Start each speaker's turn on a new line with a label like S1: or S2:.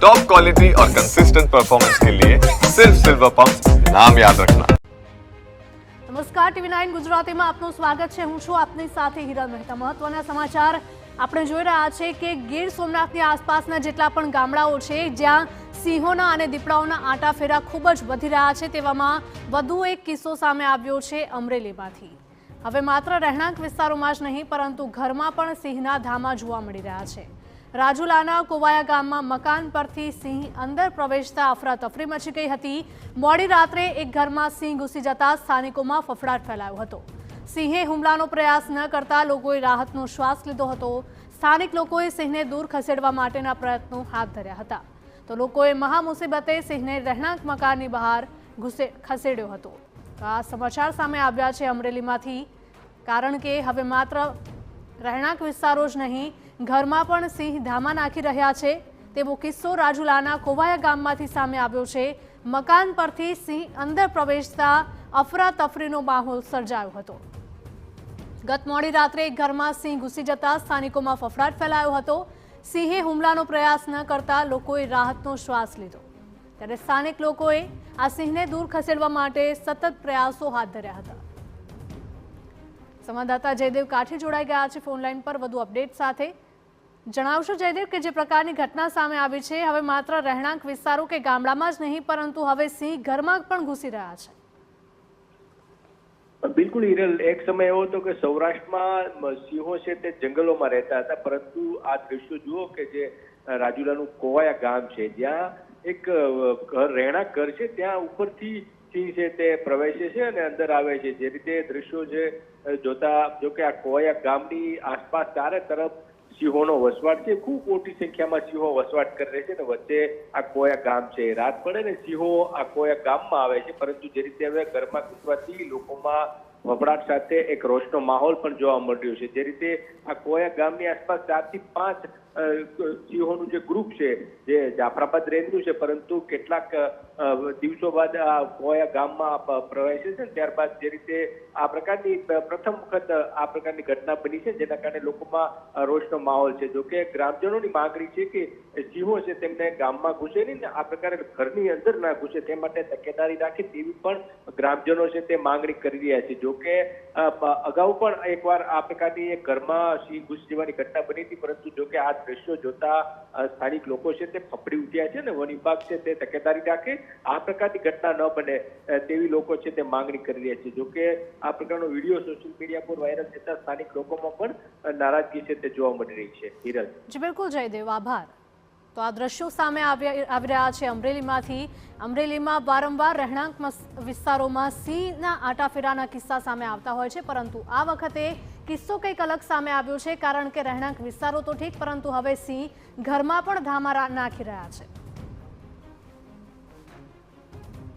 S1: Top quality और consistent performance के लिए सिर्फ सिल्वर पंप नाम याद रखना।
S2: નમસ્કાર, TV9 ગુજરાતીમાં આપનું સ્વાગત છે। હું છું આપની સાથે હિરલ મહેતા। મહત્વના સમાચાર આપણે જોઈ રહ્યા છે કે ગીર સોમનાથની આસપાસના જેટલા પણ ગામડાઓ છે જ્યાં સિંહોના અને દીપડાઓના આંટાફેરા ખૂબ જ વધી રહ્યા છે, તેવામાં વધુ એક કિસ્સો સામે આવ્યો છે અમરેલીમાંથી। હવે માત્ર રહેણાંક વિસ્તારોમાં જ નહીં પરંતુ ઘરમાં પણ સિંહના ધામા જોવા મળી રહ્યા છે। રાજુલાના કોવાયા ગામમાં મકાન પરથી સિંહ અંદર પ્રવેશતા અફરાતફરી મચી ગઈ હતી। મોડી રાત્રે એક ઘરમાં સિંહ ઘૂસી જતા સ્થાનિકોમાં ફફડાટ ફેલાયો હતો। સિંહે હુમલાનો પ્રયાસ ન કરતા લોકોએ રાહતનો શ્વાસ લીધો હતો। સ્થાનિક લોકોએ સિંહને દૂર ખસેડવા માટેના પ્રયત્નો હાથ ધર્યા હતા, તો લોકોએ મહામુસીબતે સિંહને રહેણાંક મકાનની બહાર ખસેડ્યો હતો। આ સમાચાર સામે આવ્યા છે અમરેલીમાંથી, કારણ કે હવે માત્ર રહેણાંક વિસ્તારો જ નહીં ઘરમાં પણ સિંહ ધામા નાખી રહ્યા છે તેવો કિસ્સો રાજુલાના કોવાયા ગામમાંથી સામે આવ્યો છે। મકાન પરથી સિંહ અંદર પ્રવેશતા અફરાતફરીનો માહોલ સર્જાયો હતો। ગત મોડી રાત્રે એક ઘરમાં સિંહ ઘૂસી જતા સ્થાનિકોમાં ફફડાટ ફેલાયો હતો। સિંહે હુમલાનો પ્રયાસ ન કરતા લોકોએ રાહતનો શ્વાસ લીધો, ત્યારે સ્થાનિક લોકોએ આ સિંહને દૂર ખસેડવા માટે સતત પ્રયાસો હાથ ધર્યા હતા। સંવાદદાતા જયદેવ કાઠી જોડાઈ ગયા છે ફોનલાઈન પર વધુ અપડેટ સાથે। જણાવશો જયદેવ કે જે પ્રકારની ઘટના સામે આવી છે, હવે માત્ર રહેણાંક વિસ્તારો કે ગામડામાં જ નહીં પરંતુ હવે સિંહ ઘરમાં પણ ઘૂસી રહ્યા છે।
S3: બિલકુલ હિરલ, એક સમય એવો હતો કે સૌરાષ્ટ્રમાં સિંહો છે તે જંગલોમાં રહેતા હતા, પરંતુ આ દ્રશ્યો જુઓ કે જે રાજુલાનું કોવાયા ગામ છે જ્યાં એક રહેણાંક ઘર છે ત્યાં ઉપરથી સિંહ છે તે પ્રવેશે છે અને અંદર આવે છે। જે રીતે દ્રશ્યો છે જોતા જો કે આ કોવાયા ગામની આસપાસ ચારે તરફ સિંહોનો વસવાટ છે, ખૂબ મોટી સંખ્યામાં સિંહો વસવાટ કરી રહે છે અને વચ્ચે આ કોવાયા ગામ છે। રાત પડે ને સિંહો આ કોવાયા ગામમાં આવે છે, પરંતુ જે રીતે હવે ઘરમાં ઘૂસવાથી લોકોમાં ફફડાટ સાથે એક રોષનો માહોલ પણ જોવા મળ્યો છે। જે રીતે આ કોવાયા ગામની આસપાસ 4 થી 5 સિંહોનું જે ગ્રુપ છે જે જાફરાબાદ રેન્જનું છે, પરંતુ કેટલાક દિવસો બાદ આ કોવાયા ગામમાં પ્રવેશે છે। ત્યારબાદ જે રીતે આ પ્રકારની પ્રથમ વખત આ પ્રકારની ઘટના બની છે જેના કારણે લોકોમાં રોષનો માહોલ છે। જોકે ગ્રામજનોની માંગણી છે કે સિંહો છે તેમને ગામમાં ઘૂસે નહીં ને આ પ્રકારે ઘરની અંદર ના ઘૂસે તે માટે તકેદારી રાખે તેવી પણ ગ્રામજનો છે તે માંગણી કરી રહ્યા છે। જોકે અગાઉ પણ એકવાર આ પ્રકારની એક ઘરમાં સિંહ ઘૂસી જવાની ઘટના બની હતી, પરંતુ જોકે આ દ્રશ્યો જોતા સ્થાનિક લોકો છે તે ફફડી ઉઠ્યા છે અને વન વિભાગ છે તે તકેદારી રાખે આ પ્રકારની ઘટના ન બને તેવી લોકો છે તે માંગણી કરી રહ્યા છે। જોકે આ પ્રકારનો વિડીયો સોશિયલ મીડિયા પર વાયરલ થતા સ્થાનિક લોકોમાં પણ નારાજગી છે તે જોવા મળી રહી છે। હિરલ
S2: જી બિલકુલ જયદેવ, આભાર। તો આ દ્રશ્યો સામે આવી રહ્યા છે અમરેલીમાંથી। અમરેલીમાં વારંવાર રહેણાંક વિસ્તારોમાં સિંહના આંટાફેરાના કિસ્સા સામે આવતા હોય છે, પરંતુ આ વખતે કિસ્સો કંઈક અલગ સામે આવ્યો છે, કારણ કે રહેણાંક વિસ્તારો તો ઠીક પરંતુ હવે સિંહ ઘરમાં પણ ધામા નાખી રહ્યા છે।